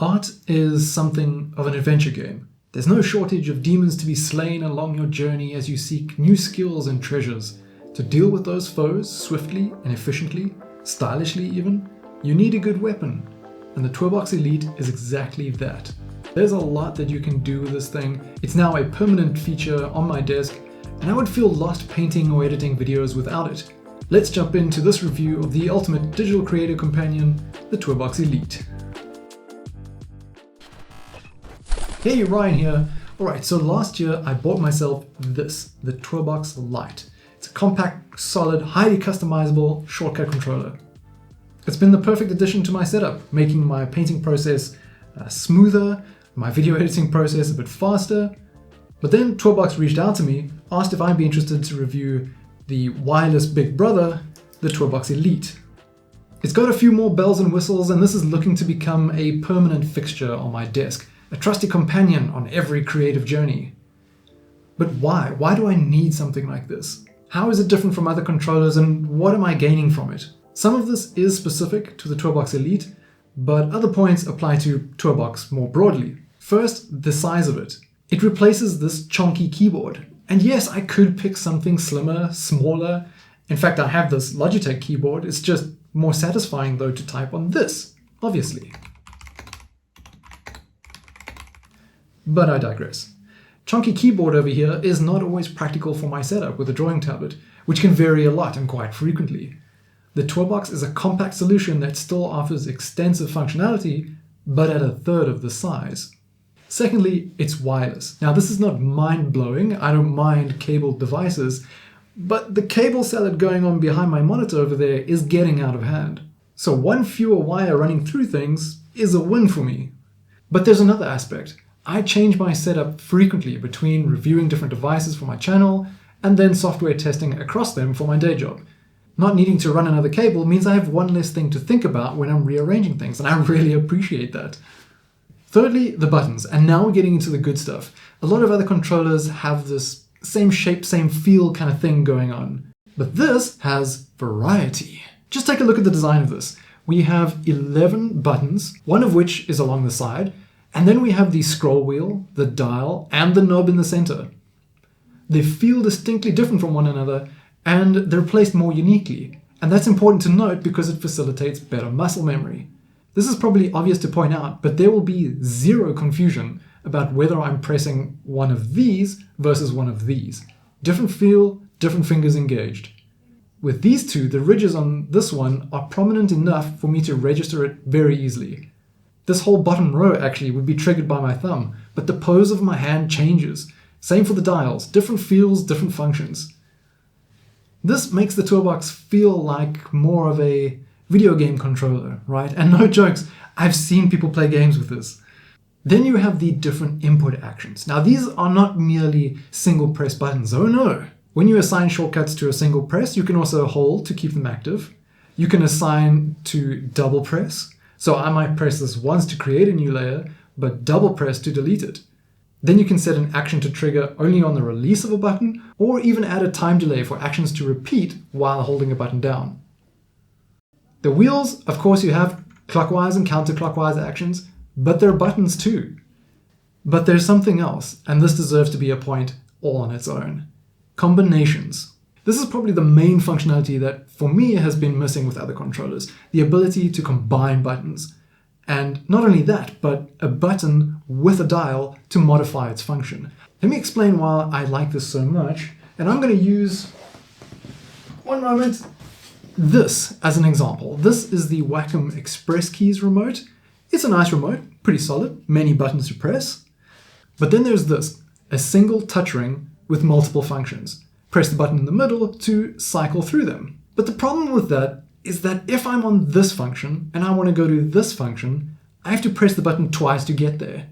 Art is something of an adventure game. There's no shortage of demons to be slain along your journey as you seek new skills and treasures. To deal with those foes swiftly and efficiently, stylishly even, you need a good weapon. And the Tourbox Elite is exactly that. There's a lot that you can do with this thing. It's now a permanent feature on my desk, and I would feel lost painting or editing videos without it. Let's jump into this review of the ultimate digital creator companion, the Tourbox Elite. Hey, Ryan here. Alright, so last year I bought myself this, the Tourbox Lite. It's a compact, solid, highly customizable shortcut controller. It's been the perfect addition to my setup, making my painting process smoother, my video editing process a bit faster. But then Tourbox reached out to me, asked if I'd be interested to review the wireless big brother, the Tourbox Elite. It's got a few more bells and whistles, and this is looking to become a permanent fixture on my desk. A trusty companion on every creative journey. But why? Why do I need something like this? How is it different from other controllers, and what am I gaining from it? Some of this is specific to the Tourbox Elite, but other points apply to Tourbox more broadly. First, the size of it. It replaces this chunky keyboard. And yes, I could pick something slimmer, smaller. In fact, I have this Logitech keyboard. It's just more satisfying though to type on this, obviously. But I digress. Chunky keyboard over here is not always practical for my setup with a drawing tablet, which can vary a lot and quite frequently. The Tourbox is a compact solution that still offers extensive functionality, but at a third of the size. Secondly, it's wireless. Now this is not mind-blowing, I don't mind cabled devices, but the cable salad going on behind my monitor over there is getting out of hand. So one fewer wire running through things is a win for me. But there's another aspect. I change my setup frequently between reviewing different devices for my channel and then software testing across them for my day job. Not needing to run another cable means I have one less thing to think about when I'm rearranging things, and I really appreciate that. Thirdly, the buttons, and now we're getting into the good stuff. A lot of other controllers have this same shape, same feel kind of thing going on. But this has variety. Just take a look at the design of this. We have 11 buttons, one of which is along the side, and then we have the scroll wheel, the dial, and the knob in the center. They feel distinctly different from one another, and they're placed more uniquely. And that's important to note because it facilitates better muscle memory. This is probably obvious to point out, but there will be zero confusion about whether I'm pressing one of these versus one of these. Different feel, different fingers engaged. With these two, the ridges on this one are prominent enough for me to register it very easily. This whole bottom row actually would be triggered by my thumb, but the pose of my hand changes. Same for the dials, different feels, different functions. This makes the Tourbox feel like more of a video game controller, right? And no jokes, I've seen people play games with this. Then you have the different input actions. Now these are not merely single press buttons, oh no. When you assign shortcuts to a single press, you can also hold to keep them active. You can assign to double press. So I might press this once to create a new layer, but double press to delete it. Then you can set an action to trigger only on the release of a button, or even add a time delay for actions to repeat while holding a button down. The wheels, of course, you have clockwise and counterclockwise actions, but they're buttons too. But there's something else, and this deserves to be a point all on its own. Combinations. This is probably the main functionality that, for me, has been missing with other controllers. The ability to combine buttons. And not only that, but a button with a dial to modify its function. Let me explain why I like this so much. And I'm going to use, one moment, this as an example. This is the Wacom Express Keys remote. It's a nice remote, pretty solid, many buttons to press. But then there's this, a single touch ring with multiple functions. Press the button in the middle to cycle through them. But the problem with that is that if I'm on this function and I want to go to this function, I have to press the button twice to get there.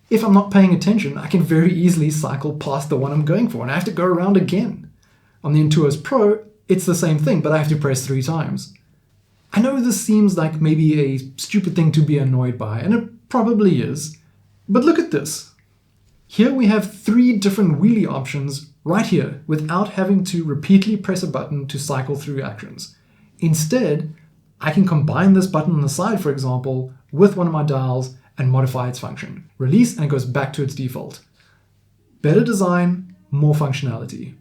If I'm not paying attention, I can very easily cycle past the one I'm going for and I have to go around again. On the Intuos Pro, it's the same thing, but I have to press 3 times. I know this seems like maybe a stupid thing to be annoyed by, and it probably is, but look at this. Here we have 3 different wheelie options right here without having to repeatedly press a button to cycle through actions. Instead, I can combine this button on the side, for example, with one of my dials and modify its function. Release and it goes back to its default. Better design, more functionality.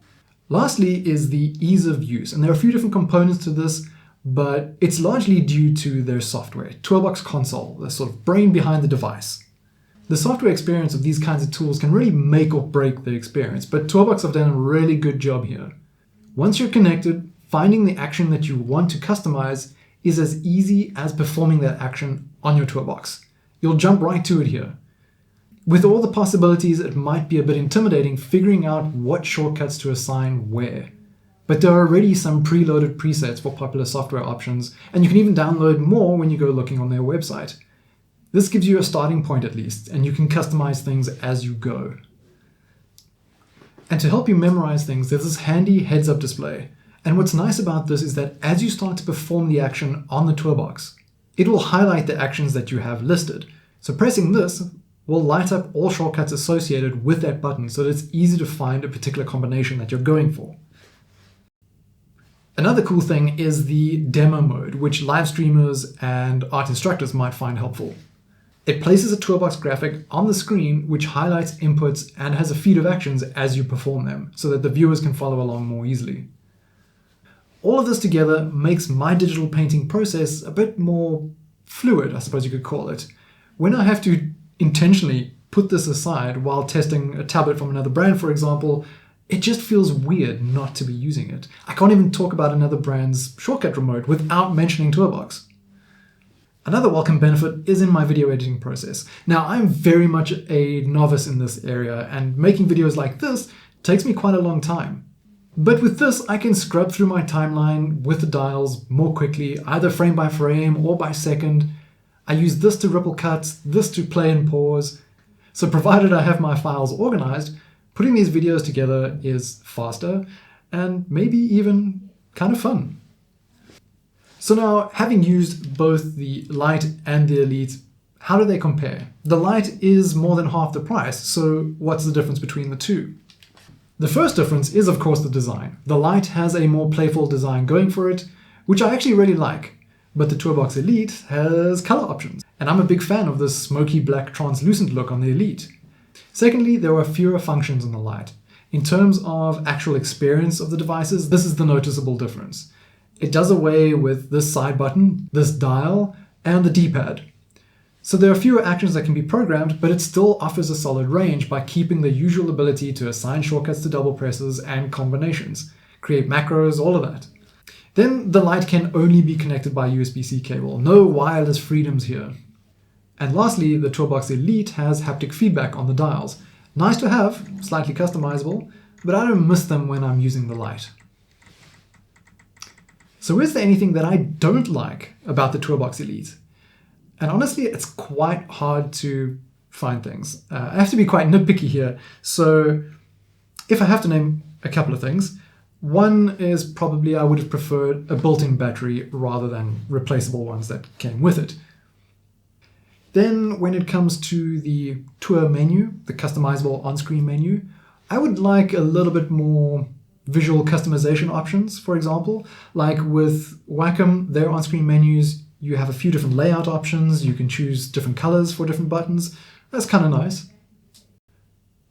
Lastly is the ease of use, and there are a few different components to this, but it's largely due to their software. Tourbox Console, the sort of brain behind the device. The software experience of these kinds of tools can really make or break the experience, but Tourbox have done a really good job here. Once you're connected, finding the action that you want to customize is as easy as performing that action on your Tourbox. You'll jump right to it here. With all the possibilities, it might be a bit intimidating figuring out what shortcuts to assign where. But there are already some preloaded presets for popular software options, and you can even download more when you go looking on their website. This gives you a starting point at least, and you can customize things as you go. And to help you memorize things, there's this handy heads-up display. And what's nice about this is that as you start to perform the action on the Tourbox, it will highlight the actions that you have listed. So pressing this will light up all shortcuts associated with that button so that it's easy to find a particular combination that you're going for. Another cool thing is the demo mode, which live streamers and art instructors might find helpful. It places a Tourbox graphic on the screen which highlights inputs and has a feed of actions as you perform them, so that the viewers can follow along more easily. All of this together makes my digital painting process a bit more fluid, I suppose you could call it. When I have to intentionally put this aside while testing a tablet from another brand, for example, it just feels weird not to be using it. I can't even talk about another brand's shortcut remote without mentioning Tourbox. Another welcome benefit is in my video editing process. Now, I'm very much a novice in this area, and making videos like this takes me quite a long time. But with this, I can scrub through my timeline with the dials more quickly, either frame by frame or by second. I use this to ripple cuts, this to play and pause. So provided I have my files organized, putting these videos together is faster and maybe even kind of fun. So now, having used both the Lite and the Elite, how do they compare? The Lite is more than half the price, so what's the difference between the two? The first difference is, of course, the design. The Lite has a more playful design going for it, which I actually really like, but the Tourbox Elite has color options, and I'm a big fan of this smoky black translucent look on the Elite. Secondly, there are fewer functions on the Lite. In terms of actual experience of the devices, this is the noticeable difference. It does away with this side button, this dial, and the D-pad. So there are fewer actions that can be programmed, but it still offers a solid range by keeping the usual ability to assign shortcuts to double presses and combinations, create macros, all of that. Then the Lite can only be connected by USB-C cable, no wireless freedoms here. And lastly, the Tourbox Elite has haptic feedback on the dials. Nice to have, slightly customizable, but I don't miss them when I'm using the Lite. So is there anything that I don't like about the Tourbox Elite? And honestly, it's quite hard to find things. I have to be quite nitpicky here. So if I have to name a couple of things, one is probably I would have preferred a built-in battery rather than replaceable ones that came with it. Then when it comes to the tour menu, the customizable on-screen menu, I would like a little bit more visual customization options, for example. Like with Wacom, their on-screen menus, you have a few different layout options, you can choose different colors for different buttons. That's kind of nice.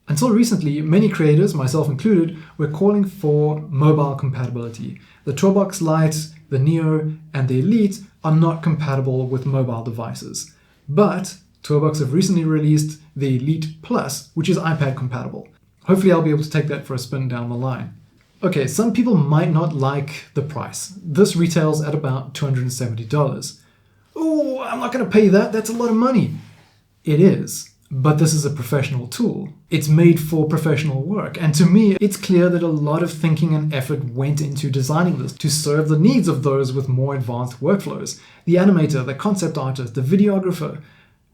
Until recently, many creators, myself included, were calling for mobile compatibility. The Tourbox Lite, the Neo, and the Elite are not compatible with mobile devices. But Tourbox have recently released the Elite Plus, which is iPad compatible. Hopefully I'll be able to take that for a spin down the line. Okay, some people might not like the price. This retails at about $270. Oh, I'm not going to pay that. That's a lot of money. It is, but this is a professional tool. It's made for professional work. And to me, it's clear that a lot of thinking and effort went into designing this to serve the needs of those with more advanced workflows. The animator, the concept artist, the videographer,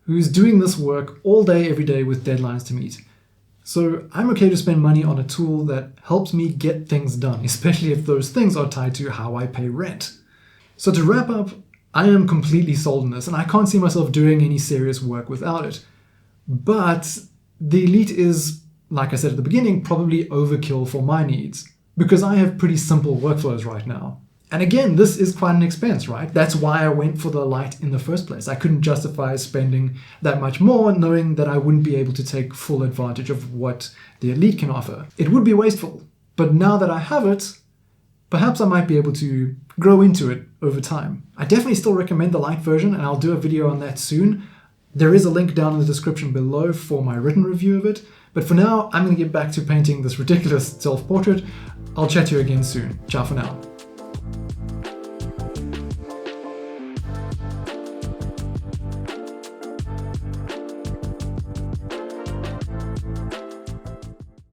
who's doing this work all day, every day with deadlines to meet. So I'm okay to spend money on a tool that helps me get things done, especially if those things are tied to how I pay rent. So to wrap up, I am completely sold on this, and I can't see myself doing any serious work without it. But the Elite is, like I said at the beginning, probably overkill for my needs, because I have pretty simple workflows right now. And again, this is quite an expense, right? That's why I went for the Lite in the first place. I couldn't justify spending that much more knowing that I wouldn't be able to take full advantage of what the Elite can offer. It would be wasteful, but now that I have it, perhaps I might be able to grow into it over time. I definitely still recommend the Lite version, and I'll do a video on that soon. There is a link down in the description below for my written review of it. But for now, I'm going to get back to painting this ridiculous self-portrait. I'll chat to you again soon. Ciao for now.